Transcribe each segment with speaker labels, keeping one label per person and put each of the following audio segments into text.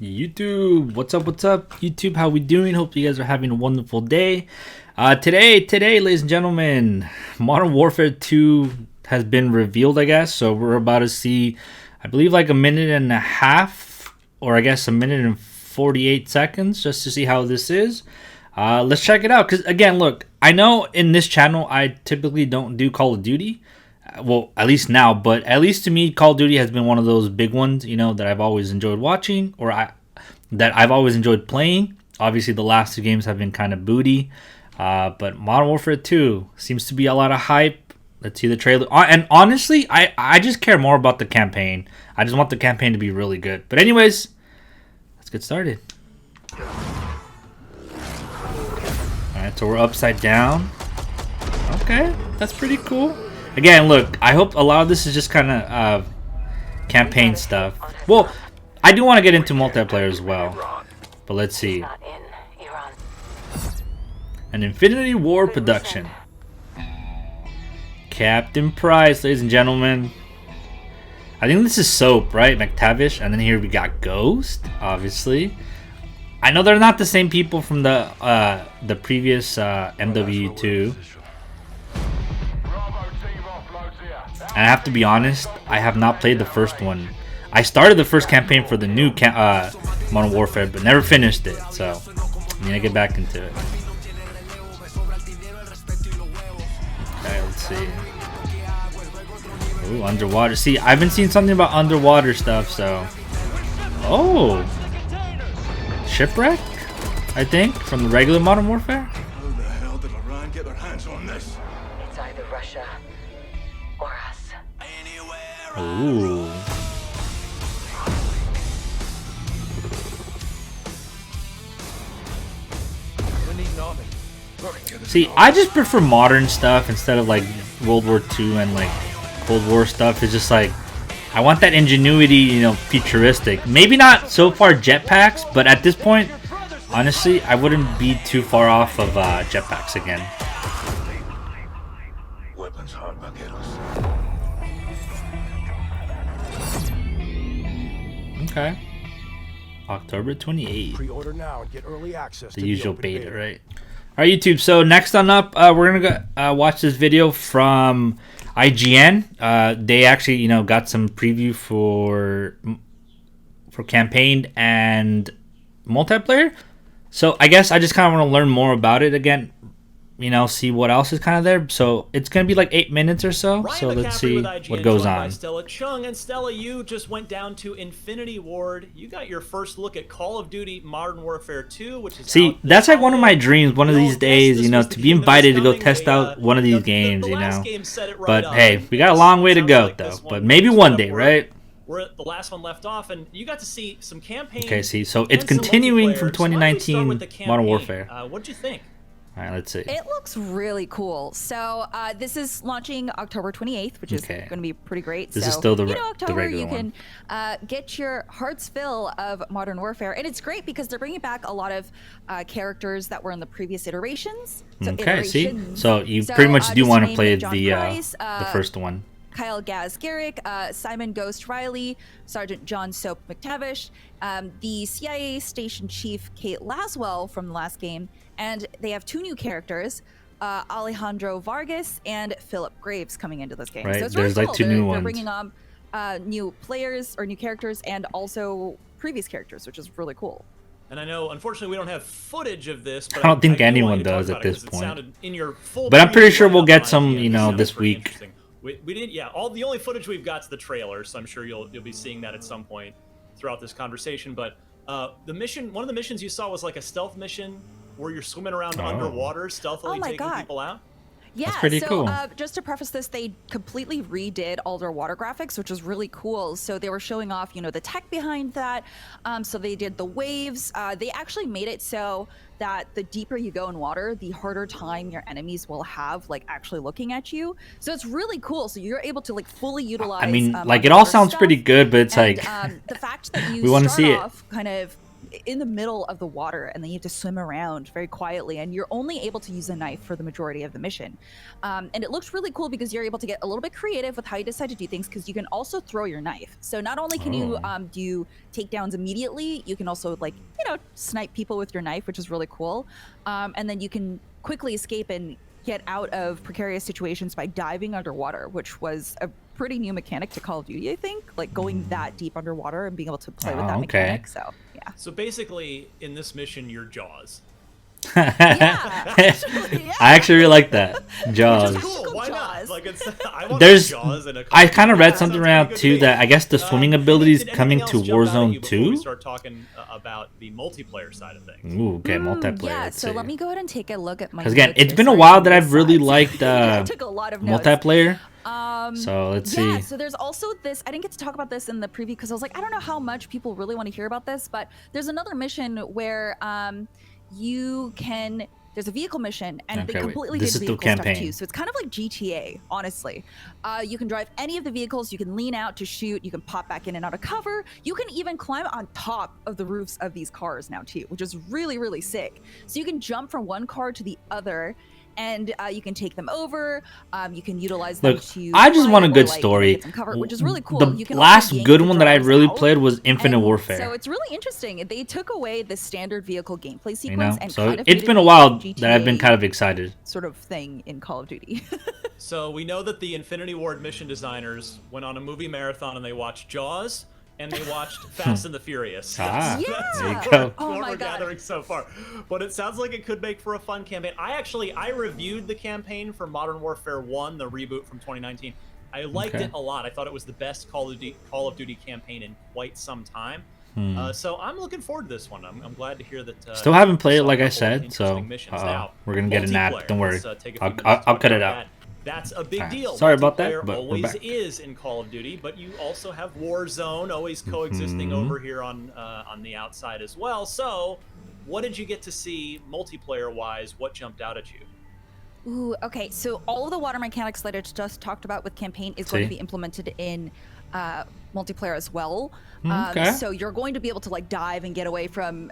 Speaker 1: YouTube, what's up? What's up, YouTube? How we doing? Hope you guys are having a wonderful day. Today, ladies and gentlemen, Modern Warfare 2 has been revealed, I guess. So we're about to see, I believe, like a minute and a half, or I guess a minute and 48 seconds, just to see how this is. Let's check it out. Because again, look, I know in this channel I typically don't do Call of Duty. Well, at least now, but at least to me, Call of Duty has been one of those big ones, you know, that I've always enjoyed watching, that I've always enjoyed playing. Obviously, the last two games have been kind of booty, but Modern Warfare 2 seems to be a lot of hype. Let's see the trailer, and honestly, I just care more about the campaign. I just want the campaign to be really good. But anyways, let's get started. All right, so we're upside down. Okay, that's pretty cool. Again, look, I hope a lot of this is just kind of campaign stuff. Well, I do want to get into multiplayer as well. But let's see. An Infinity Ward production. Captain Price, ladies and gentlemen. I think this is Soap, right? McTavish. And then here we got Ghost, obviously. I know they're not the same people from the previous MW2. And I have to be honest, I have not played the first one. I started the first campaign for the new Modern Warfare, but never finished it. So I'm gonna get back into it. Okay, let's see. Ooh, underwater. See, I've been seeing something about underwater stuff. So, oh, Shipwreck, I think, from the regular Modern Warfare.
Speaker 2: How the hell did Iran get their hands on this?
Speaker 3: It's either Russia or us.
Speaker 1: Ooh. See, I just prefer modern stuff instead of like World War II and like Cold War stuff. It's just like, I want that ingenuity, you know, futuristic. Maybe not so far jetpacks, but at this point, honestly, I wouldn't be too far off of jetpacks again.
Speaker 2: Weapons hard, vaqueros.
Speaker 1: Okay. October 28th.
Speaker 4: Pre-order now and get early access to
Speaker 1: The usual
Speaker 4: open
Speaker 1: beta, right? Alright, YouTube. So next on up, we're gonna go watch this video from IGN. They actually, you know, got some preview for campaign and multiplayer. So I guess I just kind of want to learn more about it again. You know, see what else is kind of there. So it's gonna be like 8 minutes or so.
Speaker 5: Ryan
Speaker 1: So let's
Speaker 5: McCaffrey
Speaker 1: see
Speaker 5: with IGN,
Speaker 1: what goes
Speaker 5: joined by
Speaker 1: on.
Speaker 5: Stella Chung. And Stella, you just went down to Infinity Ward. You got your first look at Call of Duty Modern Warfare 2, which is
Speaker 1: See,
Speaker 5: out
Speaker 1: that's
Speaker 5: this
Speaker 1: like one of my
Speaker 5: holiday.
Speaker 1: dreams. One of
Speaker 5: We all
Speaker 1: these
Speaker 5: guessed
Speaker 1: days,
Speaker 5: this
Speaker 1: you know,
Speaker 5: was
Speaker 1: to
Speaker 5: the
Speaker 1: be
Speaker 5: game that
Speaker 1: invited to
Speaker 5: was
Speaker 1: go test
Speaker 5: coming.
Speaker 1: out one of these
Speaker 5: The
Speaker 1: games, you
Speaker 5: last
Speaker 1: know.
Speaker 5: game set it right
Speaker 1: But
Speaker 5: up,
Speaker 1: hey,
Speaker 5: and
Speaker 1: we got a
Speaker 5: this
Speaker 1: long way to
Speaker 5: sounds
Speaker 1: go
Speaker 5: like
Speaker 1: though.
Speaker 5: this one
Speaker 1: But
Speaker 5: was
Speaker 1: maybe
Speaker 5: set
Speaker 1: one
Speaker 5: up
Speaker 1: day,
Speaker 5: where
Speaker 1: right?
Speaker 5: Where the last one left off, and you got to see some campaign.
Speaker 1: Okay, see, so
Speaker 5: and
Speaker 1: it's
Speaker 5: some
Speaker 1: continuing from
Speaker 5: multiplayer. So why don't we start
Speaker 1: 2019
Speaker 5: with the
Speaker 1: Modern
Speaker 5: campaign?
Speaker 1: Warfare.
Speaker 5: What'd you think?
Speaker 1: All right, let's see.
Speaker 6: It looks really cool. So this is launching October 28th, which is
Speaker 1: Okay.
Speaker 6: going to be pretty great.
Speaker 1: This
Speaker 6: so,
Speaker 1: is still the
Speaker 6: you know,
Speaker 1: the
Speaker 6: October,
Speaker 1: regular
Speaker 6: you
Speaker 1: one.
Speaker 6: can get your heart's fill of Modern Warfare, and it's great because they're bringing back a lot of characters that were in the previous iterations. So
Speaker 1: Okay, see,
Speaker 6: iterations.
Speaker 1: so you pretty much do
Speaker 6: just
Speaker 1: want to
Speaker 6: name
Speaker 1: play
Speaker 6: John
Speaker 1: the
Speaker 6: Price,
Speaker 1: first one.
Speaker 6: Kyle Gaz Garrick, Simon Ghost Riley, Sergeant John Soap McTavish, the CIA Station Chief Kate Laswell from the last game, and they have two new characters, Alejandro Vargas and Philip Graves coming into this game.
Speaker 1: Right,
Speaker 6: So it's
Speaker 1: there's
Speaker 6: really
Speaker 1: like
Speaker 6: cool.
Speaker 1: two new
Speaker 6: They're
Speaker 1: ones.
Speaker 6: bringing on new players or new characters and also previous characters, which is really cool.
Speaker 5: And I know, unfortunately, we don't have footage of this. But
Speaker 1: I don't think
Speaker 5: do want
Speaker 1: anyone
Speaker 5: you to talk
Speaker 1: does at
Speaker 5: about it
Speaker 1: this
Speaker 5: 'cause it
Speaker 1: point.
Speaker 5: sounded in your full
Speaker 1: But I'm pretty
Speaker 5: preview
Speaker 1: sure
Speaker 5: right
Speaker 1: we'll
Speaker 5: up
Speaker 1: get
Speaker 5: on
Speaker 1: some,
Speaker 5: IGN,
Speaker 1: you
Speaker 5: it
Speaker 1: know,
Speaker 5: sounded
Speaker 1: this
Speaker 5: pretty
Speaker 1: week.
Speaker 5: interesting. We didn't, yeah. The only footage we've got is the trailer, so I'm sure you'll be seeing that at some point throughout this conversation. But the mission, one of the missions you saw was like a stealth mission where you're swimming around underwater, stealthily
Speaker 6: Oh my
Speaker 5: taking
Speaker 6: God.
Speaker 5: people out.
Speaker 6: Yeah,
Speaker 1: pretty
Speaker 6: so
Speaker 1: cool.
Speaker 6: Just to preface this, they completely redid all their water graphics, which is really cool. So they were showing off, you know, the tech behind that. So they did the waves. They actually made it so that the deeper you go in water, the harder time your enemies will have, like, actually looking at you. So it's really cool. So you're able to, like, fully utilize.
Speaker 1: I mean, like, it all
Speaker 6: underwater
Speaker 1: sounds
Speaker 6: stuff.
Speaker 1: pretty good, but it's
Speaker 6: And,
Speaker 1: like
Speaker 6: the fact that you
Speaker 1: we wanna
Speaker 6: start
Speaker 1: see it.
Speaker 6: off kind of in the middle of the water, and then you have to swim around very quietly, and you're only able to use a knife for the majority of the mission. And it looks really cool because you're able to get a little bit creative with how you decide to do things, because you can also throw your knife. So not only can you do takedowns immediately, you can also like, snipe people with your knife, which is really cool. And then you can quickly escape and get out of precarious situations by diving underwater, which was a pretty new mechanic to Call of Duty, I think, like going that deep underwater and being able to play with that mechanic. So yeah.
Speaker 5: So basically, in this mission, you're Jaws.
Speaker 1: I actually really like that. Jaws.
Speaker 5: Which is cool. Why not?
Speaker 6: Jaws.
Speaker 5: Like I want
Speaker 1: There's,
Speaker 5: Jaws in a
Speaker 1: I kind of read something
Speaker 5: sounds
Speaker 1: around
Speaker 5: pretty
Speaker 1: too
Speaker 5: good to me.
Speaker 1: that I guess the swimming abilities
Speaker 5: Did
Speaker 1: coming
Speaker 5: anything
Speaker 1: to
Speaker 5: else jump out at you
Speaker 1: Warzone
Speaker 5: before we
Speaker 1: 2.
Speaker 5: start talking about the multiplayer side of things.
Speaker 1: Ooh, okay, multiplayer.
Speaker 6: Yeah,
Speaker 1: let's
Speaker 6: so
Speaker 1: see.
Speaker 6: let me go ahead and take a look at my
Speaker 1: Because again,
Speaker 6: notes
Speaker 1: it's
Speaker 6: here.
Speaker 1: been a
Speaker 6: Sorry,
Speaker 1: while
Speaker 6: I'm
Speaker 1: that
Speaker 6: on
Speaker 1: I've really
Speaker 6: slides.
Speaker 1: liked
Speaker 6: I took a lot of notes.
Speaker 1: multiplayer. So let's see.
Speaker 6: Yeah, so there's also this. I didn't get to talk about this in the preview because I was like, I don't know how much people really want to hear about this, but there's another mission where you can. There's a vehicle mission, and
Speaker 1: Okay,
Speaker 6: they
Speaker 1: wait.
Speaker 6: completely
Speaker 1: This
Speaker 6: did
Speaker 1: is the
Speaker 6: vehicle stuff
Speaker 1: campaign.
Speaker 6: too. So it's kind of like GTA, honestly. You can drive any of the vehicles. You can lean out to shoot. You can pop back in and out of cover. You can even climb on top of the roofs of these cars now too, which is really, really sick. So you can jump from one car to the other, and you can take them over. You can utilize them
Speaker 1: Look,
Speaker 6: to.
Speaker 1: I just
Speaker 6: fly
Speaker 1: want a
Speaker 6: or,
Speaker 1: good
Speaker 6: like,
Speaker 1: story.
Speaker 6: get some cover, which is really cool.
Speaker 1: The
Speaker 6: You can also
Speaker 1: last
Speaker 6: yank
Speaker 1: good
Speaker 6: the
Speaker 1: one that I
Speaker 6: drivers
Speaker 1: really
Speaker 6: out.
Speaker 1: played was Infinite
Speaker 6: And
Speaker 1: Warfare.
Speaker 6: So it's really interesting. They took away the standard vehicle gameplay sequence
Speaker 1: You know,
Speaker 6: and
Speaker 1: so
Speaker 6: kind of
Speaker 1: it's
Speaker 6: made
Speaker 1: been
Speaker 6: it
Speaker 1: a while
Speaker 6: GTA
Speaker 1: that I've been kind of excited.
Speaker 6: sort of thing in Call of Duty.
Speaker 5: So we know that the Infinity Ward mission designers went on a movie marathon and they watched Jaws and they watched Fast and the Furious.
Speaker 1: Ah,
Speaker 5: That's
Speaker 1: there you
Speaker 6: Yeah.
Speaker 1: go.
Speaker 6: Oh
Speaker 5: what
Speaker 6: my
Speaker 5: we're
Speaker 6: God.
Speaker 5: gathering so far. But it sounds like it could make for a fun campaign. I reviewed the campaign for Modern Warfare 1, the reboot from 2019. I liked
Speaker 1: Okay.
Speaker 5: it a lot. I thought it was the best Call of Duty campaign in quite some time. So I'm looking forward to this one. I'm glad to hear that.
Speaker 1: Still haven't played it,
Speaker 5: saw a
Speaker 1: like I
Speaker 5: couple
Speaker 1: said,
Speaker 5: interesting
Speaker 1: so
Speaker 5: missions. Now,
Speaker 1: we're gonna get a nap.
Speaker 5: multiplayer.
Speaker 1: Don't worry.
Speaker 5: Let's, take a few
Speaker 1: I'll
Speaker 5: minutes to
Speaker 1: I'll
Speaker 5: talk
Speaker 1: cut it
Speaker 5: about
Speaker 1: out.
Speaker 5: that. That's a big
Speaker 1: Alright,
Speaker 5: deal.
Speaker 1: sorry about that,
Speaker 5: Multiplayer
Speaker 1: but we're
Speaker 5: always
Speaker 1: back.
Speaker 5: is in Call of Duty, but you also have Warzone always coexisting
Speaker 1: Mm-hmm.
Speaker 5: over here on the outside as well. So, what did you get to see multiplayer-wise? What jumped out at you?
Speaker 6: Ooh, okay. So all of the water mechanics that I just talked about with campaign is going to
Speaker 1: See?
Speaker 6: be implemented in multiplayer as well.
Speaker 1: Okay.
Speaker 6: So you're going to be able to like dive and get away from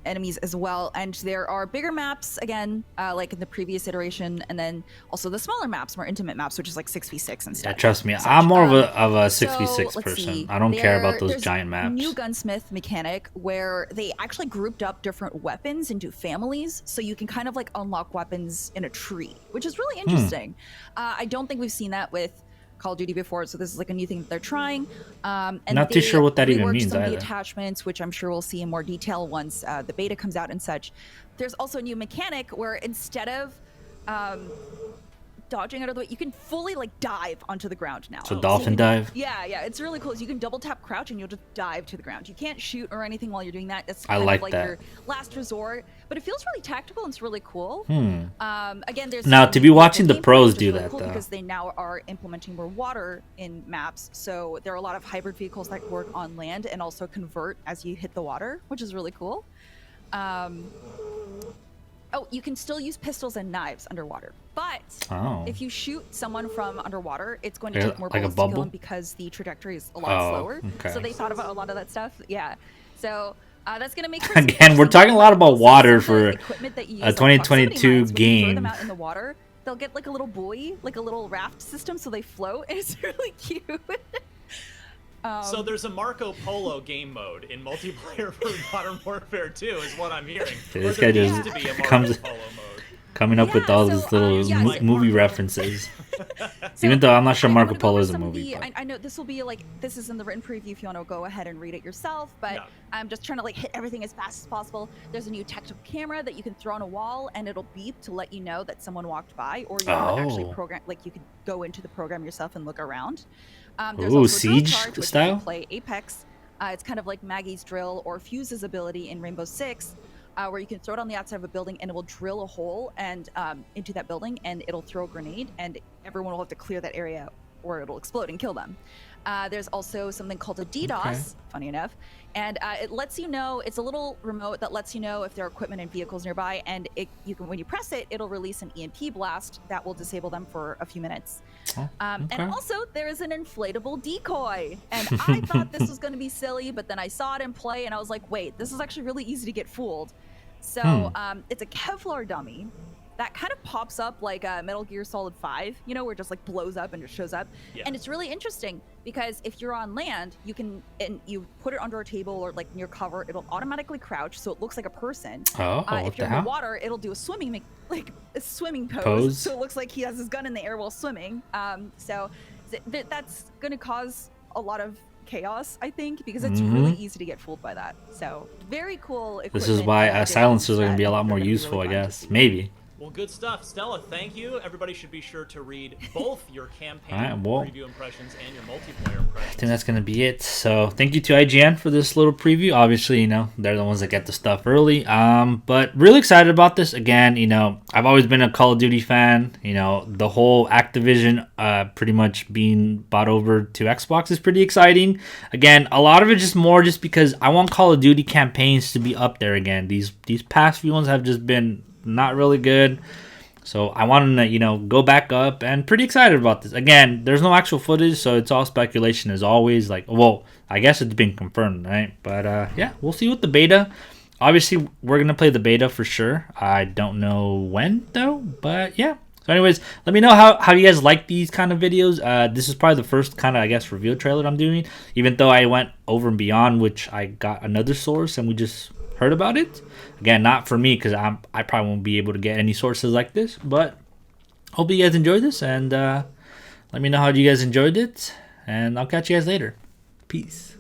Speaker 6: enemies as well. And there are bigger maps again, like in the previous iteration, and then also the smaller maps, more intimate maps, which is like 6v6 and stuff.
Speaker 1: Yeah, trust me,
Speaker 6: such.
Speaker 1: I'm more of a
Speaker 6: So,
Speaker 1: 6v6
Speaker 6: let's
Speaker 1: person.
Speaker 6: see.
Speaker 1: I don't care about those
Speaker 6: There's
Speaker 1: giant maps.
Speaker 6: New gunsmith mechanic where they actually grouped up different weapons into families, so you can kind of like unlock weapons in a tree, which is really interesting. I don't think we've seen that with Call of Duty before, so this is like a new thing that they're trying. And
Speaker 1: Not too
Speaker 6: they
Speaker 1: sure what that even
Speaker 6: reworked
Speaker 1: means
Speaker 6: some of
Speaker 1: either.
Speaker 6: the attachments, which I'm sure we'll see in more detail once the beta comes out and such. There's also a new mechanic where instead of dodging out of the way, you can fully like dive onto the ground now.
Speaker 1: So
Speaker 6: you
Speaker 1: dolphin
Speaker 6: can-
Speaker 1: dive?
Speaker 6: Yeah, it's really cool. So you can double tap crouch and you'll just dive to the ground. You can't shoot or anything while you're doing that. That's
Speaker 1: I
Speaker 6: kind
Speaker 1: like
Speaker 6: of like
Speaker 1: that.
Speaker 6: your last resort, but it feels really tactical and it's really cool. Again, there's
Speaker 1: Now,
Speaker 6: some
Speaker 1: to be
Speaker 6: new
Speaker 1: watching the
Speaker 6: gameplay,
Speaker 1: pros
Speaker 6: which is
Speaker 1: do
Speaker 6: really
Speaker 1: that,
Speaker 6: cool
Speaker 1: though.
Speaker 6: because they now are implementing more water in maps. So there are a lot of hybrid vehicles that work on land and also convert as you hit the water, which is really cool. Oh, you can still use pistols and knives underwater, but
Speaker 1: Oh.
Speaker 6: if you shoot someone from underwater, it's going to
Speaker 1: Yeah,
Speaker 6: take more
Speaker 1: like a
Speaker 6: bullets to kill
Speaker 1: bubble?
Speaker 6: them because the trajectory is a lot
Speaker 1: Oh,
Speaker 6: slower.
Speaker 1: okay.
Speaker 6: So they thought about a lot of that stuff. Yeah. So that's going to make
Speaker 1: Again, we're talking a lot about water for
Speaker 6: equipment that you use,
Speaker 1: a
Speaker 6: like
Speaker 1: 2022
Speaker 6: proximity mines, when you throw
Speaker 1: game.
Speaker 6: them out in the water, they'll get like a little buoy, like a little raft system, so they float, and it's really cute.
Speaker 5: So there's a Marco Polo game mode in multiplayer for Modern Warfare 2, is what I'm hearing.
Speaker 1: Dude,
Speaker 5: Or
Speaker 1: this
Speaker 5: there
Speaker 1: guy
Speaker 5: used
Speaker 1: just
Speaker 5: to be a Marco
Speaker 1: comes-
Speaker 5: Polo mode.
Speaker 1: Coming up with
Speaker 6: Yeah,
Speaker 1: all
Speaker 6: so,
Speaker 1: these little
Speaker 6: yeah,
Speaker 5: like
Speaker 1: movie
Speaker 5: Marco.
Speaker 1: references.
Speaker 6: So,
Speaker 1: Even though I'm not sure
Speaker 6: I
Speaker 1: Marco
Speaker 6: wanna go
Speaker 1: Polo
Speaker 6: over
Speaker 1: is a
Speaker 6: some of
Speaker 1: movie.
Speaker 6: the-
Speaker 1: But
Speaker 6: I know this will be like this is in the written preview if you want to go ahead and read it yourself, but
Speaker 5: Yeah.
Speaker 6: I'm just trying to like hit everything as fast as possible. There's a new tactical camera that you can throw on a wall and it'll beep to let you know that someone walked by, or you can actually
Speaker 1: Oh.
Speaker 6: program, like you could go into the program yourself and look around.
Speaker 1: Ooh,
Speaker 6: Also a drill
Speaker 1: Siege
Speaker 6: charge, which if you
Speaker 1: style?
Speaker 6: play Apex. It's kind of like Maggie's drill or Fuse's ability in Rainbow Six, where you can throw it on the outside of a building and it will drill a hole and into that building, and it'll throw a grenade, and everyone will have to clear that area or it'll explode and kill them. There's also something called a DDoS, funny enough, and it lets you know, it's a little remote that lets you know if there are equipment and vehicles nearby, and you can, when you press it, it'll release an EMP blast that will disable them for a few minutes. And also there is an inflatable decoy, and I thought this was going to be silly, but then I saw it in play and I was like, wait, this is actually really easy to get fooled. So it's a Kevlar dummy that kind of pops up like a Metal Gear Solid 5, you know, where it just like blows up and just shows up.
Speaker 5: Yeah.
Speaker 6: And it's really interesting because if you're on land, you can, and you put it under a table or like near cover, it'll automatically crouch so it looks like a person.
Speaker 1: Oh,
Speaker 6: if you're in the water, it'll do a swimming pose. So it looks like he has his gun in the air while swimming. So that's going to cause a lot of chaos, I think, because it's really easy to get fooled by that. So very cool equipment.
Speaker 1: This is why silencers are going to be a lot more useful, I guess. Maybe.
Speaker 5: Well, good stuff. Stella, thank you. Everybody should be sure to read both your campaign preview impressions and your multiplayer impressions.
Speaker 1: I think that's going to be it. So thank you to IGN for this little preview. Obviously, you know, they're the ones that get the stuff early. But really excited about this. Again, you know, I've always been a Call of Duty fan. You know, the whole Activision pretty much being bought over to Xbox is pretty exciting. Again, a lot of it just more just because I want Call of Duty campaigns to be up there again. These past few ones have just been not really good, so I want them to, you know, go back up, and pretty excited about this. Again, there's no actual footage, so it's all speculation as always. Like, well, I guess it's been confirmed, right? But yeah, we'll see with the beta. Obviously, we're gonna play the beta for sure. I don't know when though, but yeah. So anyways, let me know how you guys like these kind of videos. This is probably the first kind of, I guess, reveal trailer I'm doing, even though I went over and beyond, which I got another source and we just heard about it. Again, not for me, because I probably won't be able to get any sources like this, but hope you guys enjoyed this, and let me know how you guys enjoyed it, and I'll catch you guys later. Peace.